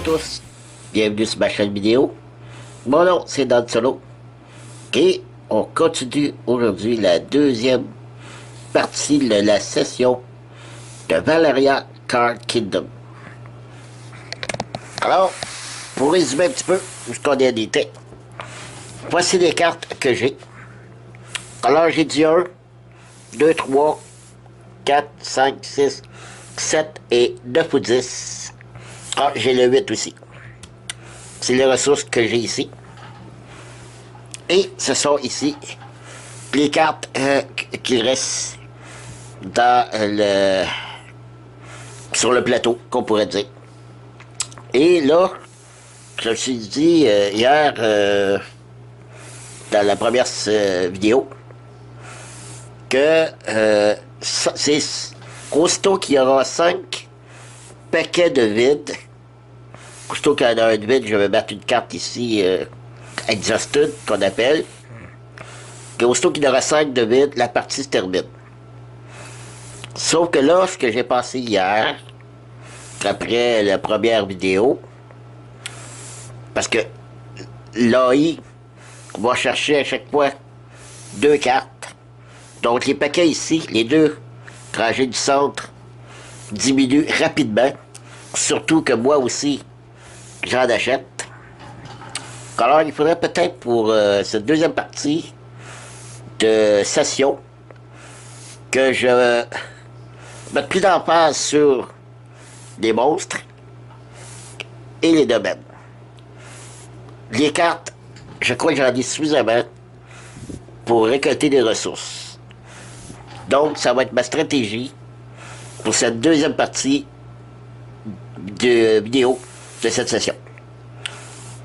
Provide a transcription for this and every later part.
tous, bienvenue sur ma chaîne vidéo. Mon nom c'est Dan Solo et on continue aujourd'hui la deuxième partie de la session de Valeria Card Kingdom. Alors, pour résumer un petit peu où ce qu'on a été, voici les cartes que j'ai. Alors j'ai dit 1, 2, 3, 4, 5, 6, 7 et 9 ou 10. Ah, j'ai le 8 aussi. C'est les ressources que j'ai ici. Et ce sont ici les cartes qui restent dans sur le plateau, qu'on pourrait dire. Et là, je me suis dit hier, dans la première vidéo, que c'est aussitôt qu'il y aura 5 paquets de vides, aussitôt qu'il y en a un de vide, je vais mettre une carte ici, Exhausted, qu'on appelle, et aussitôt qu'il y aura 5 de vide, la partie se termine. Sauf que là, ce que j'ai passé hier, après la première vidéo, parce que l'AI va chercher à chaque fois 2 cartes. Donc les paquets ici, les deux rangées du centre, diminuent rapidement. Surtout que moi aussi, j'en achète. Alors il faudrait peut-être pour cette deuxième partie de session que je mette plus d'emphase sur les monstres et les domaines. Les cartes, je crois que j'en ai suffisamment pour récolter des ressources. Donc, ça va être ma stratégie pour cette deuxième partie de vidéo de cette session.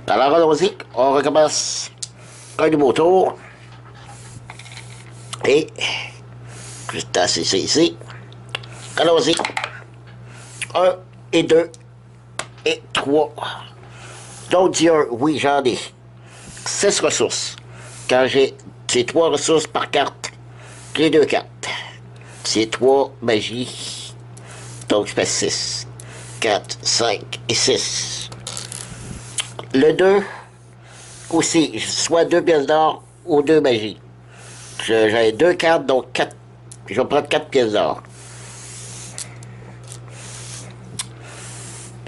Alors, allons-y, on recommence un nouveau tour. Et, juste tasser ça ici. Allons-y. 1 et 2 et 3. Donc, dis 1, oui, j'en ai 6 ressources. Quand j'ai ces 3 ressources par carte, j'ai 2 cartes. C'est 3 magies. Donc, je fais 6, 4, 5 et 6. Le 2, aussi, soit 2 pièces d'or ou 2 magies. J'ai 2 cartes, donc 4. Je vais prendre 4 pièces d'or.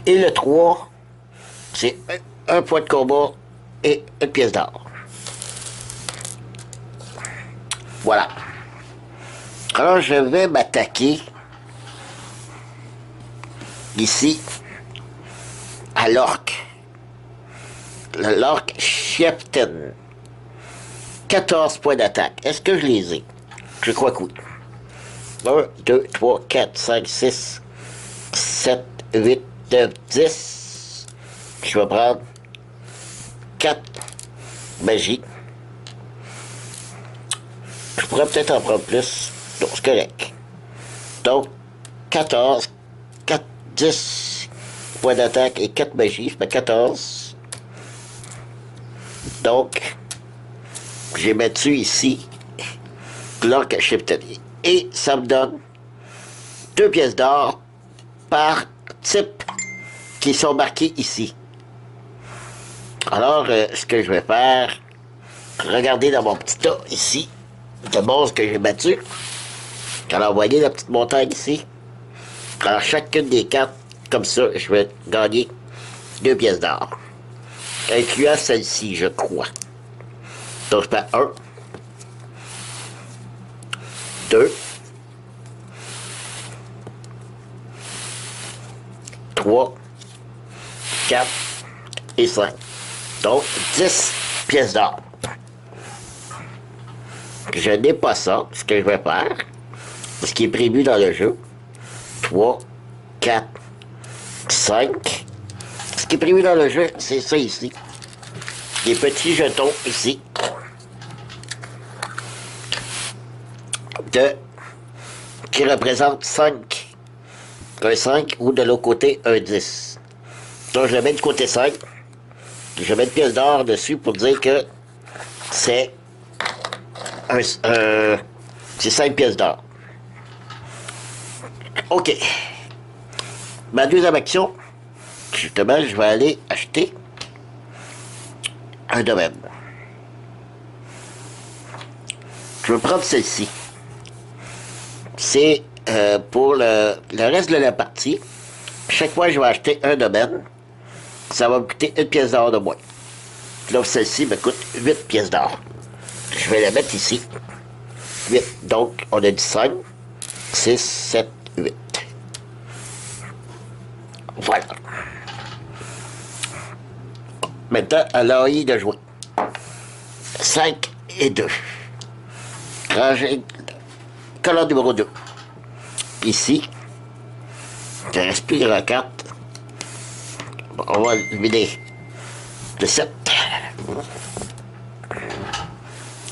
Et le 3, c'est un point de combat et une pièce d'or. Voilà. Alors, je vais m'attaquer ici à l'orque. L'orque Chieftain. 14 points d'attaque. Est-ce que je les ai? Je crois que oui. 1, 2, 3, 4, 5, 6, 7, 8, 9, 10. Je vais prendre 4 magies. Je pourrais peut-être en prendre plus. Donc, c'est correct. Donc, 14, 4, 10 points d'attaque et 4 magies. Ça fait 14. Donc, je vais mettre ici l'orque Chieftain. Et ça me donne 2 pièces d'or par type qui sont marquées ici. Alors, ce que je vais faire, regardez dans mon petit tas ici, de monstres que j'ai battu. Alors, vous voyez la petite montagne ici. Alors, chacune des cartes, comme ça, je vais gagner 2 pièces d'or. Incluant celle-ci, je crois. Donc, je fais 1, 2, 3, 4 et 5. Donc, 10 pièces d'or. Je n'ai pas ça. Ce que je vais faire, ce qui est prévu dans le jeu, 3, 4, 5. Ce qui est prévu dans le jeu, c'est ça ici. Des petits jetons ici. Qui représentent 5. Un 5 ou de l'autre côté un 10. Donc je le mets du côté 5. Je mets une pièce d'or dessus pour dire que c'est 5 pièces d'or. Ok. Ma deuxième action, justement, je vais aller acheter un domaine. Je vais prendre celle-ci. C'est pour le reste de la partie. Chaque fois que je vais acheter un domaine, ça va me coûter 1 pièce d'or de moins. Là, celle-ci me coûte 8 pièces d'or. Je vais la mettre ici. 8. Donc, on a dit 5, 6, 7, 8. Voilà. Maintenant, à l'AI de jouer. 5 et 2. Ranger colonne numéro 2. Ici, il ne reste plus de la carte. Bon, on va vider le 7.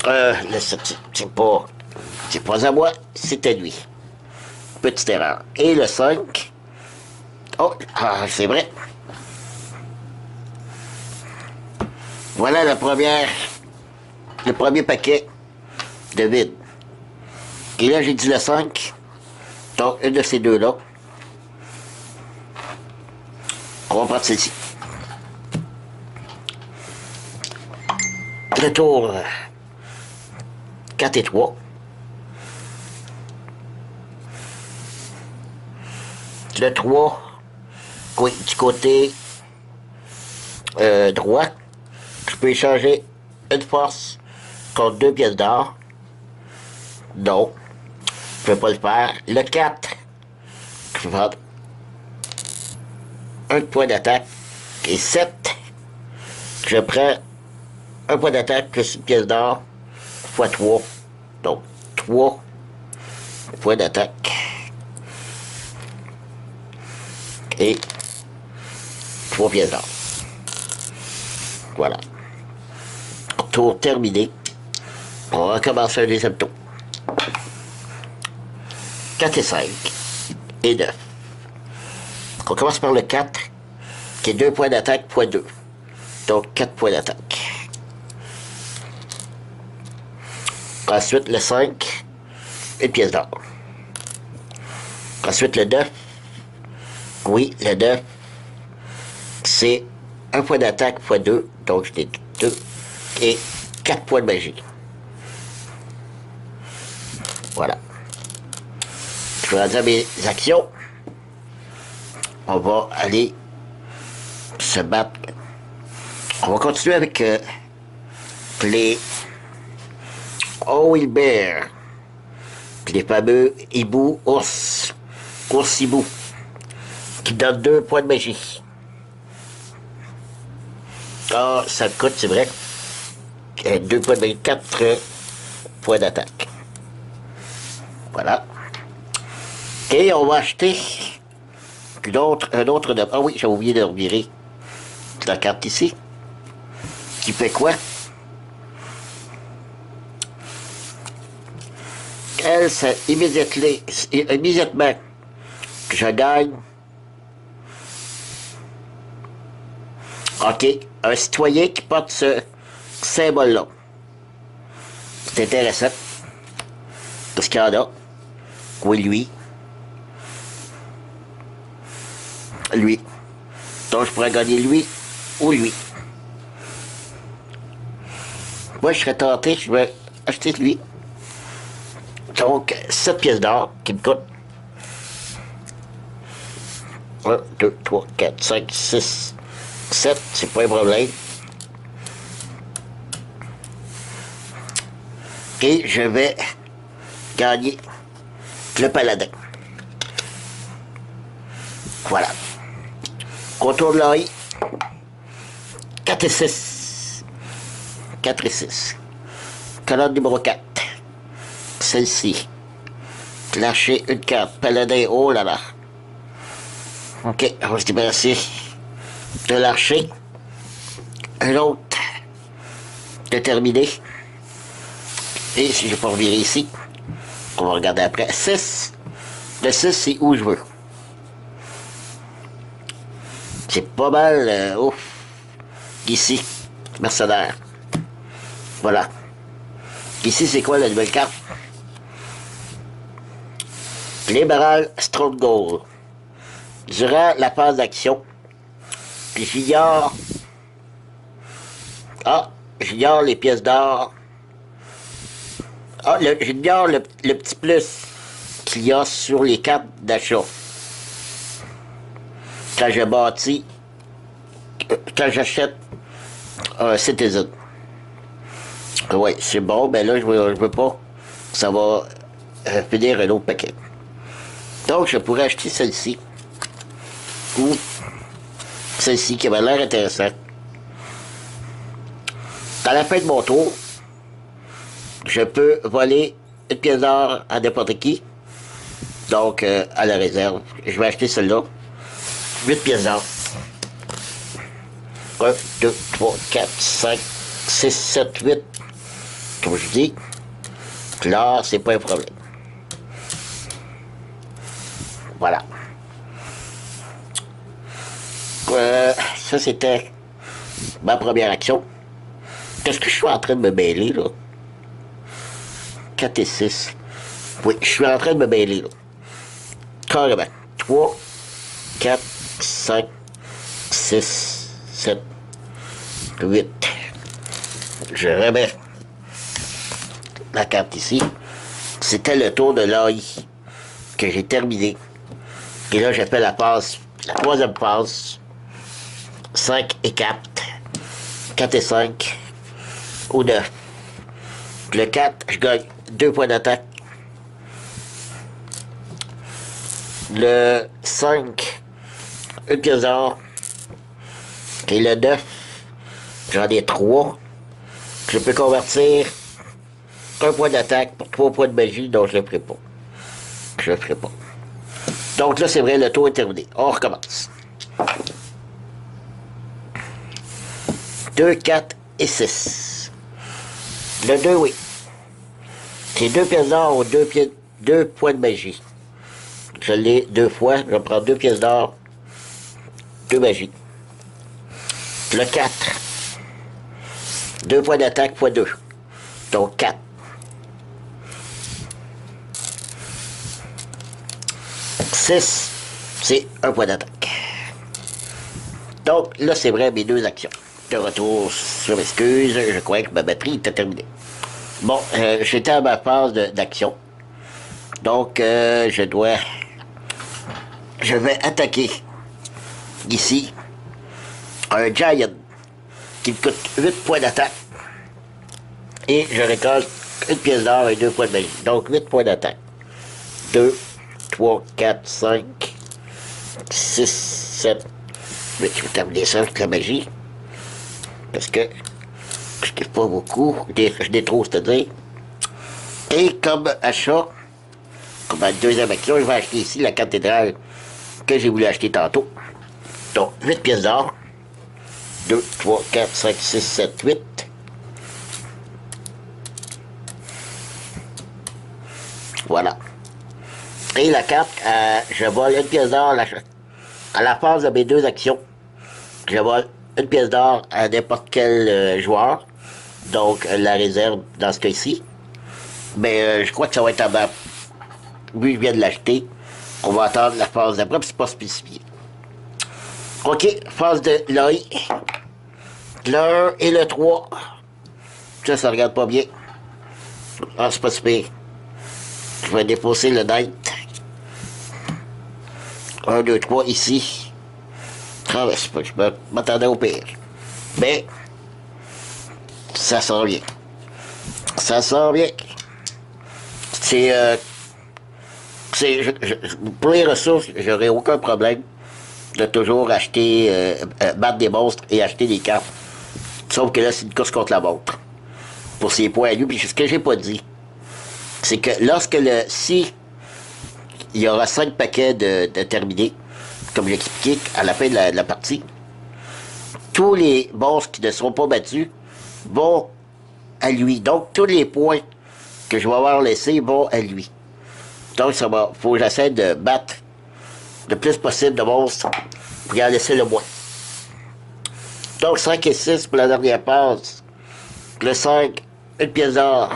Le 7, c'est pas à moi, c'est à lui. Petite erreur. Et le 5. Oh, c'est vrai. Voilà le premier paquet de vide. Et là, j'ai dit le 5. Donc, une de ces deux-là. On va prendre celle-ci. Le tour 4 et 3. Le 3, oui, du côté droit, je peux échanger une force contre 2 pièces d'or. Non, je ne peux pas le faire. Le 4, je vais prendre un point d'attaque. Et 7, je prends un point d'attaque plus une pièce d'or fois 3. Donc, 3 points d'attaque. Et 3 pièces d'or. Voilà. Tour terminé. On va recommencer un deuxième tour. 4 et 5. Et 9. On commence par le 4, qui est 2 points d'attaque fois 2. Donc 4 points d'attaque. Ensuite le 5, une pièce d'or. Ensuite le 9. Oui, le 9, c'est 1 point d'attaque fois 2, donc je l'ai 2, et 4 points de magie. Voilà. Je vais dire mes actions. On va aller se battre. On va continuer avec les Owl Bear, puis les fameux hibou ours hibou, qui donne 2 points de magie. Ah, ça coûte, c'est vrai. 2 points de magie, 4 points d'attaque. Voilà. Et on va acheter un autre de... Ah oui, j'ai oublié de revirer la carte ici. Qui fait quoi? Elle, c'est immédiatement que je gagne. OK, un citoyen qui porte ce symbole-là. C'est intéressant. Parce qu'il y en a. Oui, lui. Lui. Donc, je pourrais gagner lui ou lui. Moi, je serais tenté, je vais acheter lui. Donc, 7 pièces d'or qui me coûtent 1, 2, 3, 4, 5, 6, 7, c'est pas un problème. Et je vais gagner le paladin. Voilà. Contour de l'œil. 4 et 6. 4 et 6. Colonne numéro 4. Celle-ci. Lâcher une carte. Paladin. Oh là là. OK. On va se débarrasser de l'archer. Un autre. De terminer. Et si je vais pas revirer ici, on va regarder après. 6. Le 6, c'est où je veux. C'est pas mal. Ouf. Ici. Mercenaire. Voilà. Ici, c'est quoi la nouvelle carte? Libéral Stronghold. Durant la phase d'action, J'ignore. Ah, j'ignore les pièces d'or. Ah, j'ignore le petit plus qu'il y a sur les cartes d'achat. Quand je bâtis, quand j'achète un Citizen. Oui, c'est bon, mais là, je veux pas. Ça va finir un autre paquet. Donc, je pourrais acheter celle-ci. Ou celle-ci qui avait l'air intéressante. À la fin de mon tour, je peux voler une pièce d'or à n'importe qui. Donc, à la réserve. Je vais acheter celle-là. 8 pièces d'or. 1, 2, 3, 4, 5, 6, 7, 8. Comme je dis, là, c'est pas un problème. Voilà. Ça, c'était ma première action. Qu'est-ce que je suis en train de me mêler, là? 4 et 6. Oui, je suis en train de me mêler, là. Carrément. 3, 4, 5, 6, 7, 8. Je remets la carte ici. C'était le tour de l'AI que j'ai terminé. Et là, j'ai fait la passe, la troisième passe. 5 et 4. 4 et 5. Ou 9. Le 4, je gagne 2 points d'attaque. Le 5, une pièce d'or. Et le 9, j'en ai 3. Je peux convertir un point d'attaque pour 3 points de magie, donc je ne le ferai pas. Je ne le ferai pas. Donc là, c'est vrai, le tour est terminé. On recommence. 2, 4 et 6. Le 2, oui. C'est 2 pièces d'or ou 2 points de magie. Je l'ai 2 fois. Je prends 2 pièces d'or, 2 magies. Le 4. 2 points d'attaque fois 2. Donc 4. 6, c'est 1 point d'attaque. Donc là, c'est vrai, mes 2 actions. De retour, je m'excuse, je croyais que ma batterie était terminée. Bon, j'étais à ma phase d'action. Donc, je vais attaquer ici un Giant qui me coûte 8 points d'attaque. Et je récolte une pièce d'or et 2 points de magie. Donc, 8 points d'attaque. 2, 3, 4, 5, 6, 7, 8. Je vais terminer ça avec la magie. Parce que je n'ai pas beaucoup. Je n'ai trop, c'est-à-dire. Et comme achat, comme deuxième action, je vais acheter ici la cathédrale que j'ai voulu acheter tantôt. Donc, 8 pièces d'or. 2, 3, 4, 5, 6, 7, 8. Voilà. Et la carte, je vole une pièce d'or à la phase de mes 2 actions. Je vole une pièce d'or à n'importe quel joueur. Donc, la réserve dans ce cas-ci. Mais je crois que ça va être à ma... Lui, je viens de l'acheter. On va attendre la phase d'après, puis c'est pas spécifié. OK, phase de l'œil. Le 1 et le 3. Ça regarde pas bien. Ah, c'est pas super. Je vais déposer le night. 1, 2, 3 ici. Ah, ouais, c'est pas, je m'attendais au pire. Mais, ça sent bien. Ça sent bien. Pour les ressources, j'aurais aucun problème de toujours acheter, battre des monstres et acheter des cartes. Sauf que là, c'est une course contre la montre. Pour ses points à lui. Puis ce que j'ai pas dit, c'est que si il y aura 5 paquets de terminés, comme j'ai expliqué à la fin de la partie, tous les monstres qui ne seront pas battus vont à lui. Donc, tous les points que je vais avoir laissés vont à lui. Donc, faut que j'essaie de battre le plus possible de monstres pour y en laisser le moins. Donc, 5 et 6 pour la dernière passe. Le 5, une pièce d'or.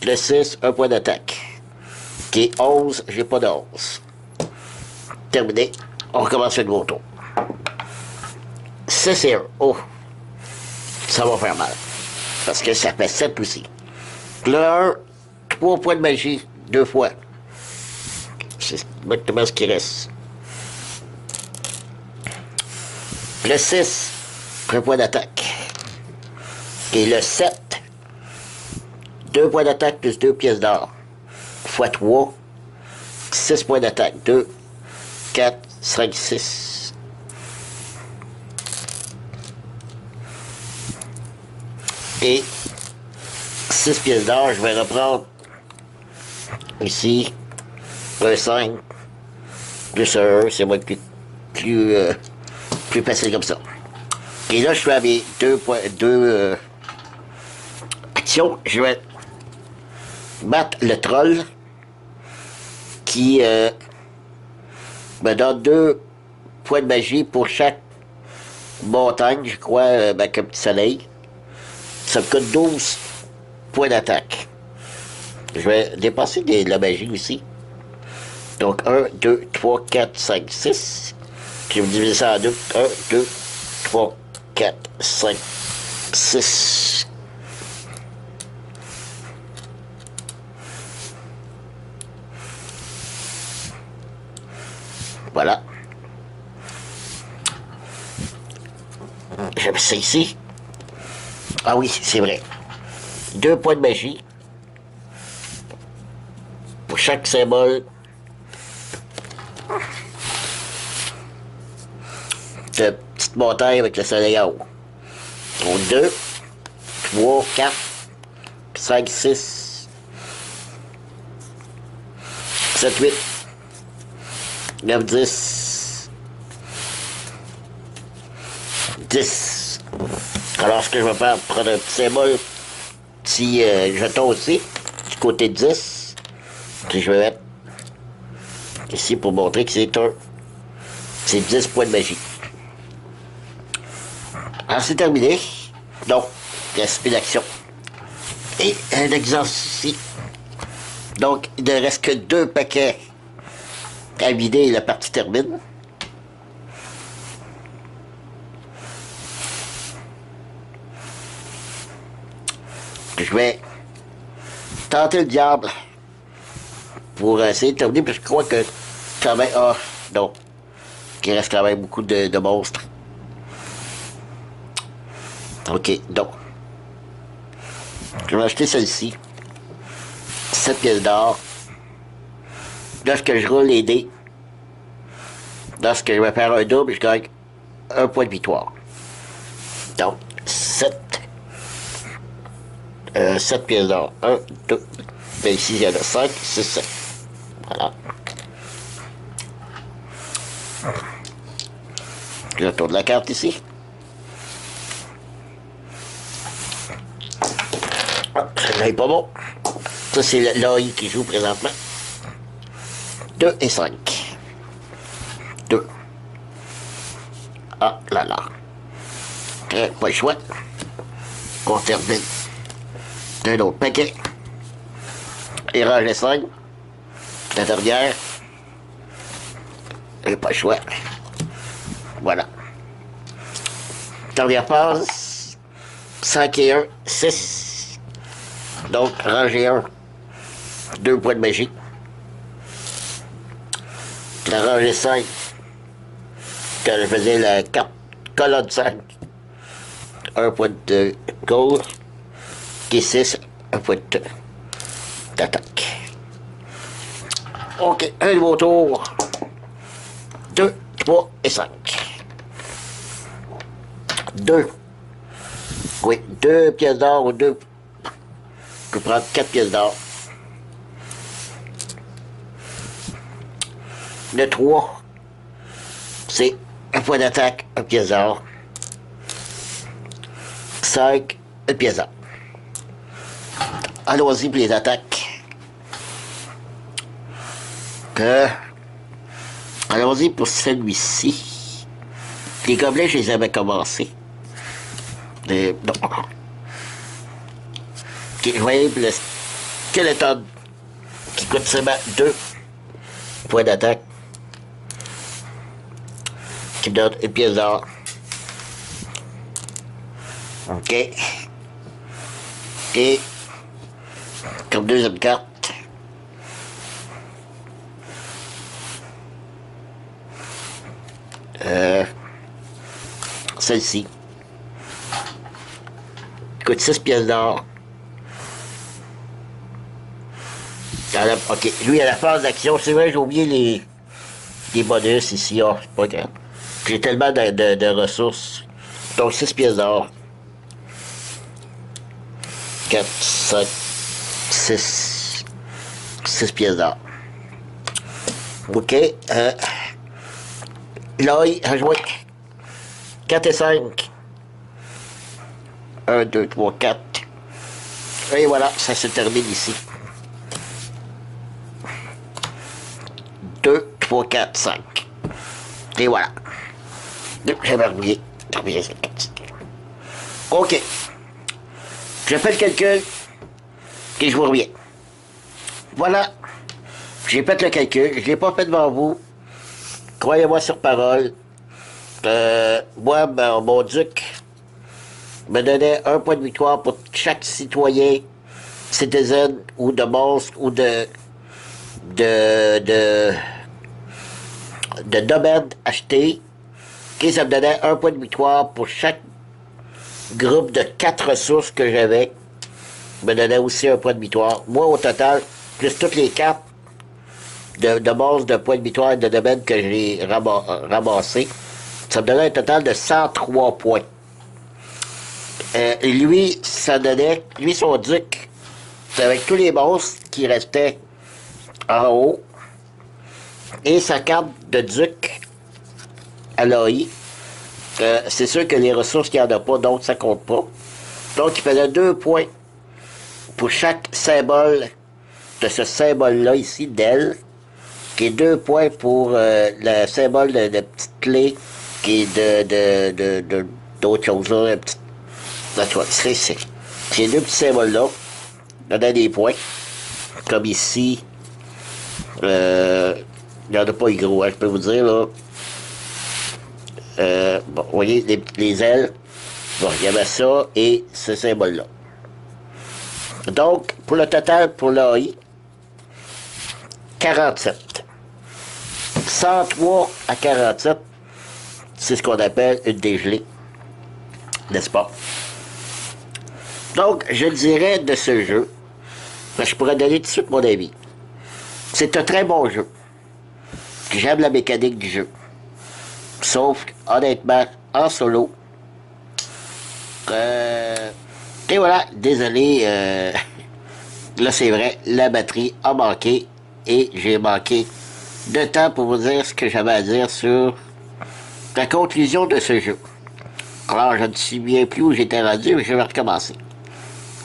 Le 6, un point d'attaque. Qui est 11, j'ai pas de 11. Terminé. On recommence le nouveau tour. 6 et 1. Oh, ça va faire mal. Parce que ça fait 7 aussi. Le 1, 3 points de magie, 2 fois. C'est exactement ce qui reste. Le 6, un point d'attaque. Et le 7, 2 points d'attaque plus 2 pièces d'or. Fois 3, 6 points d'attaque. 2, 4, 5, 6. Et 6 pièces d'or, je vais reprendre ici un 5 plus un 1, c'est moi plus facile comme ça. Et là, je suis à mes deux actions. Je vais battre le troll qui me donne 2 points de magie pour chaque montagne, je crois, comme petit soleil. Ça me coûte 12 points d'attaque. Je vais dépenser de la magie aussi. Donc 1, 2, 3, 4, 5, 6. Je vais diviser ça en 2. 1, 2, 3, 4, 5, 6. Voilà. Je mets ça ici. Ah oui, c'est vrai. 2 points de magie. Pour chaque symbole de petite montagne avec le soleil en haut. Donc 2, 3, 4, 5, 6, 7, 8, 9, 10, 10. Alors, ce que je vais faire, prendre un petit symbole, petit jeton aussi, du côté de 10, que je vais mettre ici pour montrer que c'est 10 points de magie. Alors, c'est terminé. Donc, il reste une action. Et un exercice ici. Donc, il ne reste que 2 paquets à vider et la partie termine. Je vais tenter le diable pour essayer de terminer, parce que je crois que quand même... Ah, non. Il reste quand même beaucoup de monstres. Ok, donc. Je vais acheter celle-ci. 7 pièces d'or. Lorsque je roule les dés, lorsque je vais faire un double, je gagne 1 point de victoire. Donc, 7 pièces d'or. 1, 2. Ben ici, il y en a 5, 6, 7. Voilà. Je retourne la carte ici. Ah, celui-là n'est pas bon. Ça, c'est l'AI qui joue présentement. 2 et 5. 2. Ah là là. Pas le choix. On termine d'un autre paquet. Et range les 5. La dernière. Et pas le choix. Voilà. Dernière phase. 5 et 1, 6. Donc, ranger 1. 2 points de magie. La rangée 5. Quand je faisais la carte colonne 5. 1 point de gold. Et 6, 1 point d'attaque. Ok, un nouveau tour. 2, 3 et 5. 2. Oui, 2 pièces d'or ou 2. Je peux prendre 4 pièces d'or. Le 3, c'est 1 point d'attaque, 1 pièce d'or. 5, 1 pièce d'or. Allons-y pour les attaques. Allons-y pour celui-ci. Les gobelets, je les avais commencés. Non. Ok, je voyais le skeleton qui coûte seulement 2 points d'attaque. Qui me donne 1 pièce d'or. OK. Et comme deuxième carte, celle-ci. Coûte 6 pièces d'or. OK. Lui, à la phase d'action, c'est vrai, j'ai oublié les bonus ici. Oh, c'est pas grave. J'ai tellement de ressources. Donc, 6 pièces d'or. 4, 5, 6. 6 pièces d'or. OK. Là, a joué 4 et 5. 1, 2, 3, 4. Et voilà, ça se termine ici. 2, 3, 4, 5. Et voilà. J'avais oublié. OK. Je fais le calcul. Et je vous reviens. Voilà. J'ai fait le calcul. Je ne l'ai pas fait devant vous. Croyez-moi sur parole. Moi, mon duc me donnait un point de victoire pour chaque citoyen, citizen ou de monstre ou de domaine acheté. Et ça me donnait un point de victoire pour chaque groupe de 4 ressources que j'avais. Me donnait aussi un point de victoire. Moi, au total, plus toutes les cartes de base de points de victoire et de domaine que j'ai ramassé, ça me donnait un total de 103 points. Lui, ça donnait, lui, son duc, avec tous les monstres qui restaient en haut, et sa carte de duc à l'AI. C'est sûr que les ressources, il n'y en a pas, donc ça compte pas. Donc, il faisait 2 points pour chaque symbole de ce symbole-là ici, d'elle, qui est 2 points pour le symbole de petite clé, qui est d'autres choses, là, ces 2 petits symboles-là donnaient des points, comme ici, il n'y en a pas eu gros, hein, je peux vous dire, là. Bon, vous voyez, les ailes, bon, il y avait ça et ce symbole-là. Donc, pour le total, pour l'AI, 47. 103 à 47, c'est ce qu'on appelle une dégelée, n'est-ce pas? Donc, je dirais de ce jeu, je pourrais donner tout de suite mon avis. C'est un très bon jeu. J'aime la mécanique du jeu. Sauf, honnêtement, en solo. Et voilà, désolé. Là, c'est vrai, la batterie a manqué. Et j'ai manqué de temps pour vous dire ce que j'avais à dire sur la conclusion de ce jeu. Alors, je ne sais bien plus où j'étais rendu, mais je vais recommencer.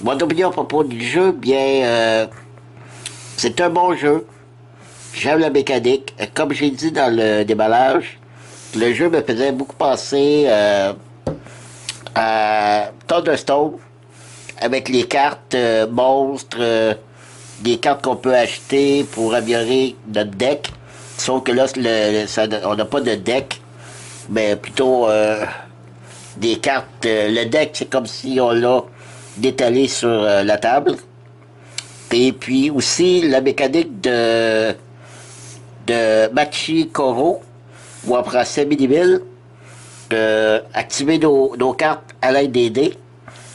Mon opinion à propos du jeu, bien, c'est un bon jeu. J'aime la mécanique. Comme j'ai dit dans le déballage, le jeu me faisait beaucoup penser à Thunderstone, avec les cartes monstres, des cartes qu'on peut acheter pour améliorer notre deck. Sauf que là, on n'a pas de deck, mais plutôt des cartes. Le deck, c'est comme si on l'a détalé sur la table. Et puis aussi la mécanique de Machi Koro, ou en français Medieval, activer nos cartes à l'aide des dés,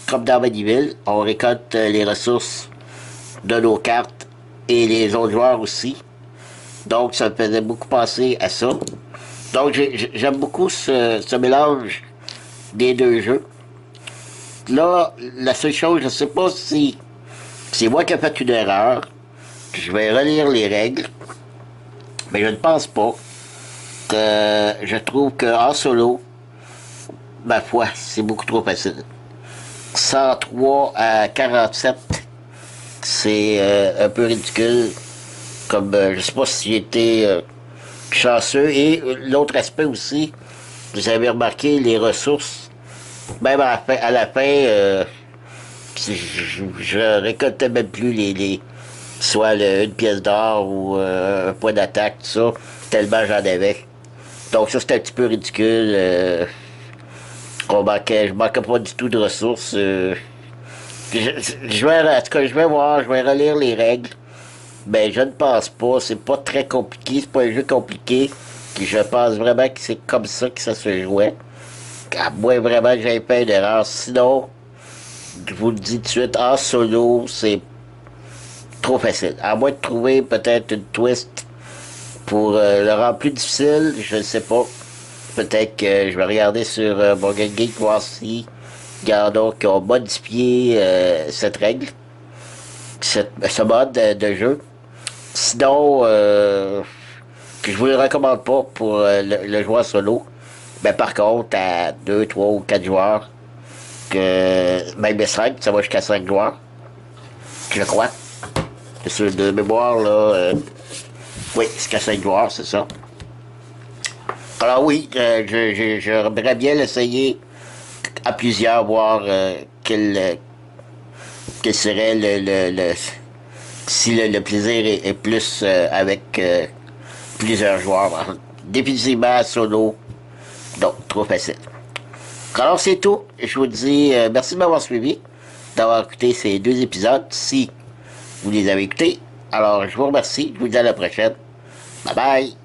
comme dans Medieval. On récolte les ressources de nos cartes et les autres joueurs aussi. Donc ça me faisait beaucoup penser à ça. Donc j'aime beaucoup ce mélange des deux jeux. Là, la seule chose, je ne sais pas si c'est moi qui ai fait une erreur. Je vais relire les règles. Mais je ne pense pas. Je trouve qu'en solo, ma foi, c'est beaucoup trop facile. 103 à 47, c'est un peu ridicule. Comme, je sais pas si j'ai été chanceux. Et l'autre aspect aussi, vous avez remarqué les ressources. Même à la fin, je récoltais même plus soit une pièce d'or ou un point d'attaque, tout ça, tellement j'en avais. Donc ça, c'est un petit peu ridicule. je manquais pas du tout de ressources. Je vais, en tout cas, je vais voir, je vais relire les règles. Ben, je ne pense pas. C'est pas très compliqué. C'est pas un jeu compliqué. Je pense vraiment que c'est comme ça que ça se jouait. À moins vraiment que j'aie fait une erreur. Sinon, je vous le dis tout de suite, en solo, c'est trop facile. À moins de trouver peut-être une twist pour le rendre plus difficile, je ne sais pas. Peut-être que je vais regarder sur mon Geek, voir si il y en a qui ont modifié cette règle, ce mode de jeu. Sinon, que je vous le recommande pas pour le joueur solo. Mais par contre, à 2, 3 ou 4 joueurs, que même 5, ça va jusqu'à 5 joueurs, je crois. C'est sûr, de mémoire, là, oui, jusqu'à 5 joueurs, c'est ça. Alors oui, j'aimerais bien l'essayer à plusieurs, voir quel serait si le plaisir est plus avec plusieurs joueurs. Définitivement solo, donc trop facile. Alors c'est tout. Je vous dis merci de m'avoir suivi, d'avoir écouté ces 2 épisodes, si vous les avez écoutés. Alors je vous remercie, je vous dis à la prochaine. Bye bye!